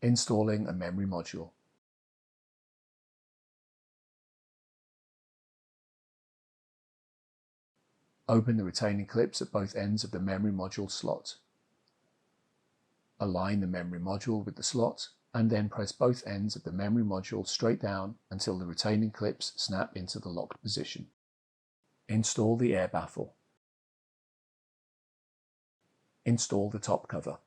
Installing a memory module. Open the retaining clips at both ends of the memory module slot. Align the memory module with the slot and then press both ends of the memory module straight down until the retaining clips snap into the locked position. Install the air baffle. Install the top cover.